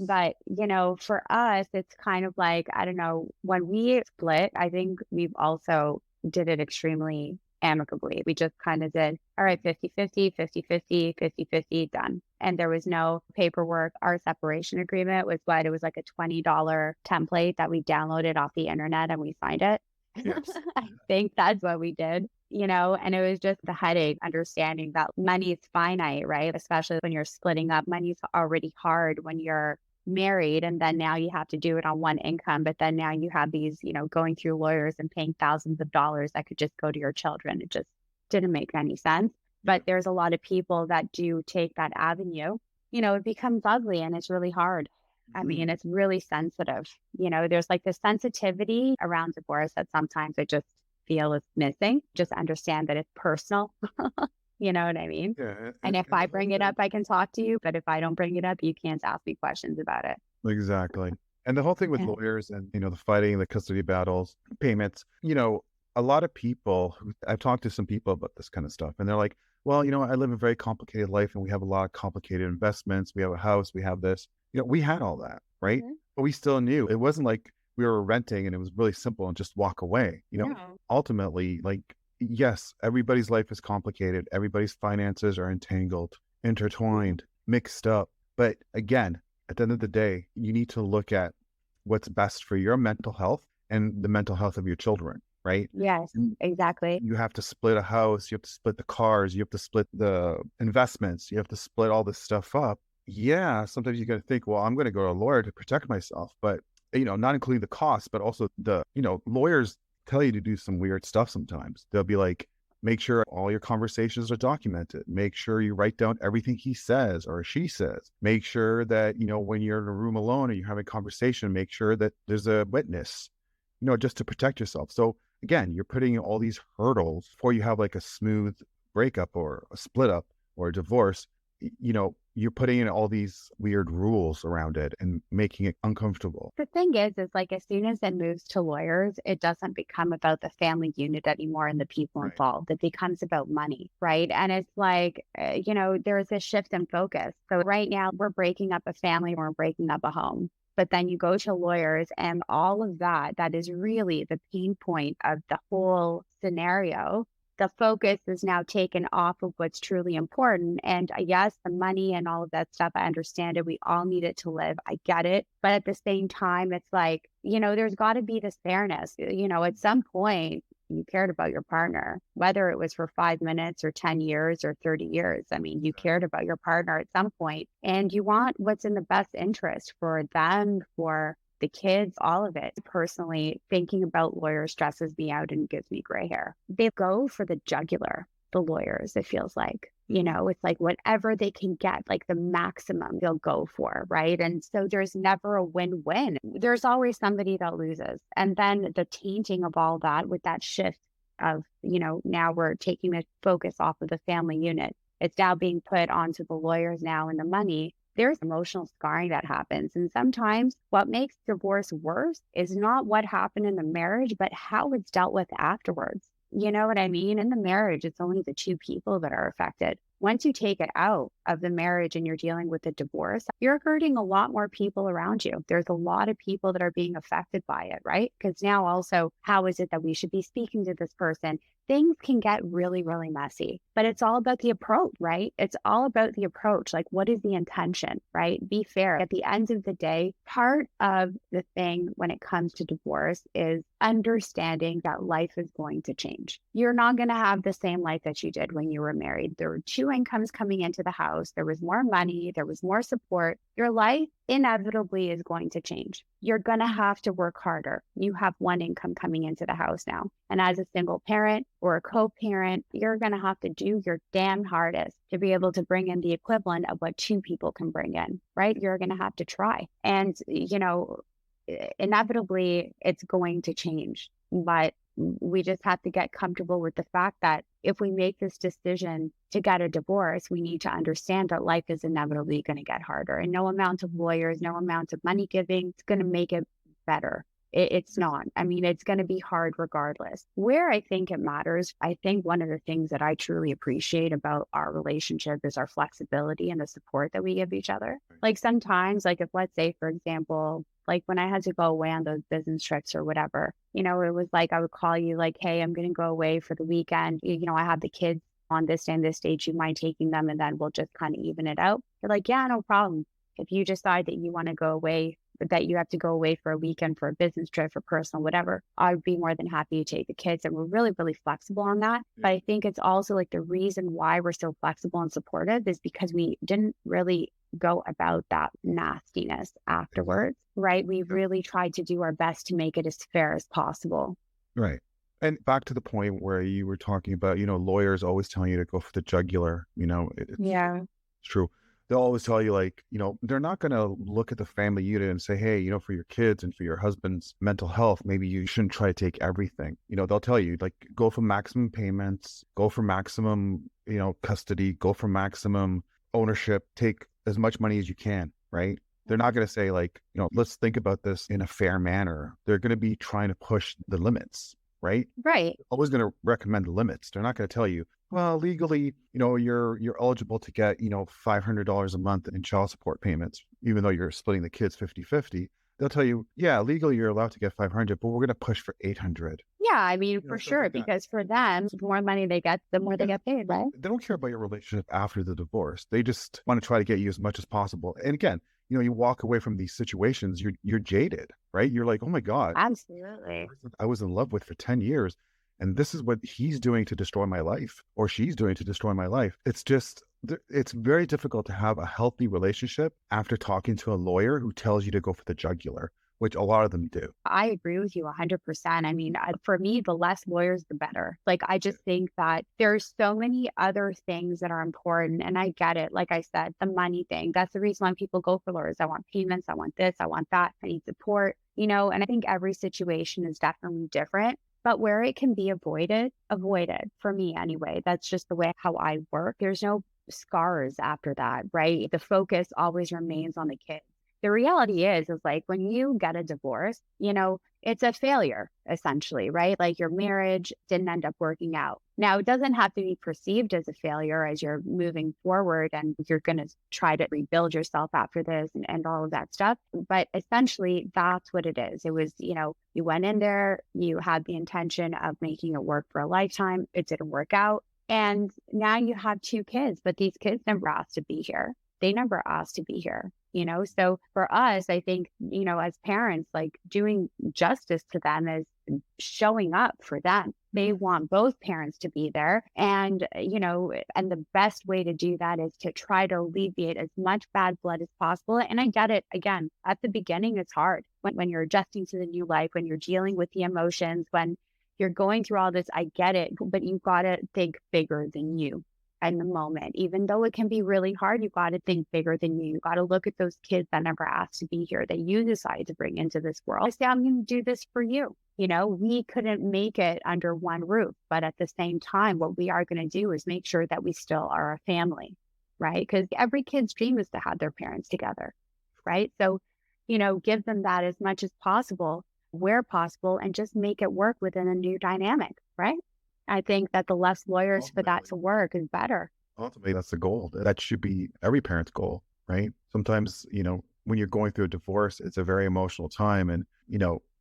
But, for us, it's kind of like, I don't know, when we split, I think we've also did it extremely amicably. We just kind of did, all right, 50-50, 50-50, 50-50, done. And there was no paperwork. Our separation agreement was what? It was like a $20 template that we downloaded off the internet and we signed it. Yes. I think that's what we did, and it was just the headache understanding that money is finite, right? Especially when you're splitting up, money's already hard when you're married. And then now you have to do it on one income. But then now you have these, going through lawyers and paying thousands of dollars that could just go to your children. It just didn't make any sense. Yeah. But there's a lot of people that do take that avenue. It becomes ugly and it's really hard. I Mhm. mean, it's really sensitive. There's like the sensitivity around divorce that sometimes I just feel is missing. Just understand that it's personal. You know what I mean? Yeah, And if and I the whole bring it up, thing. I can talk to you. But if I don't bring it up, you can't ask me questions about it. Exactly. And the whole thing with Yeah. lawyers and, the fighting, the custody battles, payments, a lot of people who I've talked to some people about this kind of stuff, and they're like, well, I live a very complicated life and we have a lot of complicated investments. We have a house, we have this, we had all that, right? Mhm. But we still knew it wasn't like we were renting and it was really simple and just walk away. No. Ultimately, like, yes, everybody's life is complicated. Everybody's finances are entangled, intertwined, mixed up. But again, at the end of the day, you need to look at what's best for your mental health and the mental health of your children, right? Yes, And exactly. you have to split a house, you have to split the cars, you have to split the investments, you have to split all this stuff up. Yeah, sometimes you got to think, well, I'm going to go to a lawyer to protect myself, but not including the cost, but also lawyers tell you to do some weird stuff sometimes. They'll be like, make sure all your conversations are documented. Make sure you write down everything he says or she says. Make sure that, when you're in a room alone and you're having a conversation, make sure that there's a witness, just to protect yourself. So again, you're putting in all these hurdles before you have like a smooth breakup or a split up or a divorce. You're putting in all these weird rules around it and making it uncomfortable. The thing is like as soon as it moves to lawyers, it doesn't become about the family unit anymore and the people Right. involved. It becomes about money, right? And it's like, there's a shift in focus. So right now we're breaking up a family, we're breaking up a home. But then you go to lawyers and all of that is really the pain point of the whole scenario. The focus is now taken off of what's truly important. And yes, the money and all of that stuff, I understand it. We all need it to live. I get it. But at the same time, it's like, there's got to be this fairness. At some point, you cared about your partner, whether it was for 5 minutes or 10 years or 30 years. I mean, you cared about your partner at some point and you want what's in the best interest for them, for the kids, all of it. Personally, thinking about lawyers stresses me out and gives me gray hair. They go for the jugular, the lawyers, it feels like. It's like whatever they can get, like the maximum they'll go for, right? And so there's never a win-win. There's always somebody that loses. And then the tainting of all that with that shift of, now we're taking the focus off of the family unit. It's now being put onto the lawyers now and the money. There's emotional scarring that happens. And sometimes what makes divorce worse is not what happened in the marriage, but how it's dealt with afterwards. You know what I mean? In the marriage, it's only the two people that are affected. Once you take it out of the marriage and you're dealing with a divorce, you're hurting a lot more people around you. There's a lot of people that are being affected by it, right? Because now also, how is it that we should be speaking to this person? Things can get really, really messy, but it's all about the approach, right? It's all about the approach. Like, what is the intention, right? Be fair. At the end of the day, part of the thing when it comes to divorce is understanding that life is going to change. You're not going to have the same life that you did when you were married. There were two incomes coming into the house. There was more money. There was more support. Your life inevitably is going to change. You're going to have to work harder. You have one income coming into the house now. And as a single parent or a co-parent, you're going to have to do your damn hardest to be able to bring in the equivalent of what two people can bring in, right? You're going to have to try. And, inevitably it's going to change, but we just have to get comfortable with the fact that if we make this decision to get a divorce, we need to understand that life is inevitably going to get harder. And no amount of lawyers, no amount of money giving is going to make it better. It's not. I mean, it's going to be hard regardless. Where I think it matters, I think one of the things that I truly appreciate about our relationship is our flexibility and the support that we give each other. Like sometimes, like if let's say, for example, like when I had to go away on those business trips or whatever, it was like I would call you like, hey, I'm going to go away for the weekend. I have the kids on this day and this stage. You mind taking them? And then we'll just kind of even it out. You're like, yeah, no problem. If you decide that you want to go away, that you have to go away for a weekend for a business trip for personal, whatever, I'd be more than happy to take the kids. And we're really, really flexible on that. But I think it's also like the reason why we're so flexible and supportive is because we didn't really go about that nastiness afterwards, right? We really tried to do our best to make it as fair as possible. Right. And back to the point where you were talking about, lawyers always telling you to go for the jugular, Yeah. it's true. They'll always tell you, like, they're not going to look at the family unit and say, hey, for your kids and for your husband's mental health, maybe you shouldn't try to take everything. They'll tell you, like, go for maximum payments, go for maximum, custody, go for maximum ownership, take as much money as you can, right? They're not going to say, like, let's think about this in a fair manner. They're going to be trying to push the limits, right? Right. Always going to recommend the limits. They're not going to tell you, well, legally, you're eligible to get, $500 a month in child support payments, even though you're splitting the kids 50-50. They'll tell you, yeah, legally you're allowed to get 500, but we're going to push for 800. Yeah, I mean, for Stuff sure, like that. because for them, the more money they get, the more they get paid, right? They don't care about your relationship after the divorce. They just want to try to get you as much as possible. And again, you walk away from these situations, you're jaded, right? You're like, oh my God, Absolutely. I was in love with for 10 years. And this is what he's doing to destroy my life, or she's doing to destroy my life. It's just, it's very difficult to have a healthy relationship after talking to a lawyer who tells you to go for the jugular, which a lot of them do. I agree with you 100%. I mean, for me, the less lawyers, the better. Like, I just think that there's so many other things that are important. And I get it. Like I said, the money thing, that's the reason why people go for lawyers. I want payments. I want this. I want that. I need support, and I think every situation is definitely different. But where it can be avoided for me anyway. That's just the way how I work. There's no scars after that, right? The focus always remains on the kids. The reality is like when you get a divorce, it's a failure essentially, right? Like your marriage didn't end up working out. Now, it doesn't have to be perceived as a failure as you're moving forward and you're going to try to rebuild yourself after this and all of that stuff. But essentially, that's what it is. It was, you went in there, you had the intention of making it work for a lifetime. It didn't work out. And now you have 2 kids, but these kids never asked to be here. They never asked to be here. So for us, I think, as parents, like doing justice to them is showing up for them. They want both parents to be there. And, and the best way to do that is to try to alleviate as much bad blood as possible. And I get it. Again, at the beginning, it's hard when you're adjusting to the new life, when you're dealing with the emotions, when you're going through all this. I get it. But you've got to think bigger than you. In the moment, even though it can be really hard, you got to think bigger than you. You got to look at those kids that never asked to be here, that you decided to bring into this world. I say, I'm going to do this for you. We couldn't make it under one roof, but at the same time, what we are going to do is make sure that we still are a family, right? Because every kid's dream is to have their parents together, right? So, give them that as much as possible, where possible, and just make it work within a new dynamic, right? I think that the less lawyers for that to work is better. Ultimately, that's the goal. That should be every parent's goal, right? Sometimes, when you're going through a divorce, it's a very emotional time. And,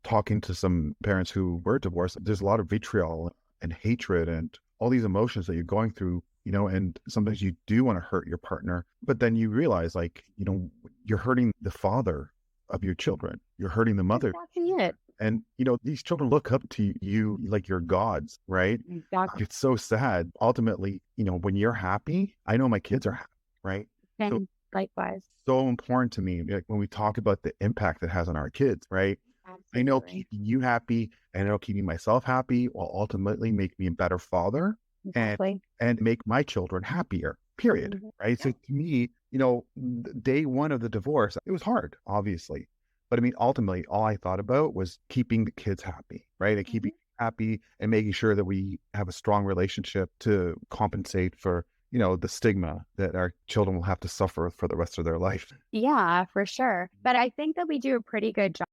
talking to some parents who were divorced, there's a lot of vitriol and hatred and all these emotions that you're going through, and sometimes you do want to hurt your partner. But then you realize, like, you're hurting the father of your children. You're hurting the mother. Exactly it. And, these children look up to you like you're gods, right? Exactly. It's so sad. Ultimately, when you're happy, I know my kids are happy, right? And So, likewise. so important to me, like, when we talk about the impact it has on our kids, right? I know Absolutely. keeping you happy and it'll keeping myself happy will ultimately make me a better father Exactly. and make my children happier, period. Mhm. Right. Yeah. So to me, day one of the divorce, it was hard, obviously. But I mean, ultimately, all I thought about was keeping the kids happy, right? And keeping happy and making sure that we have a strong relationship to compensate for, the stigma that our children will have to suffer for the rest of their life. Yeah, for sure. But I think that we do a pretty good job